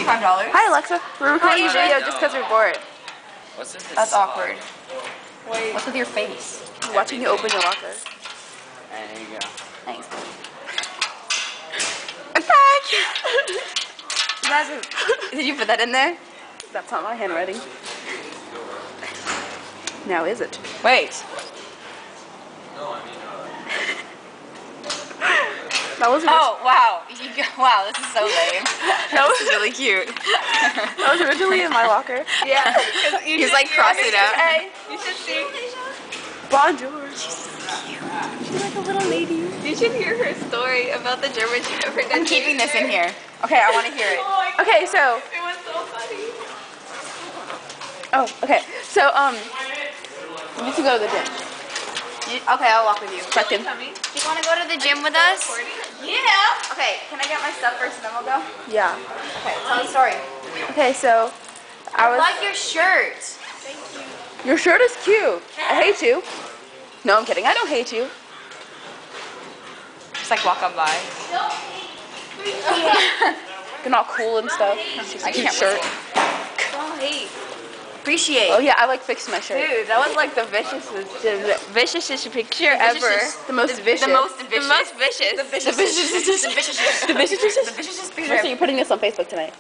$25. Hi Alexa, we're recording a video just because we're bored. What's with this That's sauce? awkward. Wait. What's with your face? Watching you open your locker. Alright, there you go. Thanks. Did you put that in there? That's not my handwriting. Now is it? Wait. That was Oh, wow. Wow, this is so lame. That was really cute. That was originally in my locker. Yeah. He's like crossing it out. Hey, You should see. bonjour. She's like a little lady. You should hear her story about the German Shepherd. I'm keeping this in here. Okay, I want to hear it. Okay, so. It was so funny. Oh, okay. So, we need to go to the gym. Okay, I'll walk with you. Second. You want to go to the gym with us? Yeah. Okay, can I get my stuff first and then we'll go? Yeah. Okay, tell the story. Okay, so I like your shirt. Your shirt is cute. I hate you. No, I'm kidding. I don't hate you. Just like walk on by. You're not cool and stuff. I Cute can't shirt. Don't hate. Appreciate. Oh yeah, I like fixing my shirt. Dude, that was like the viciousest picture ever. The most vicious. The most vicious. The most vicious. The viciousest. The viciousest. The viciousest. The viciousest So you're putting this on Facebook tonight.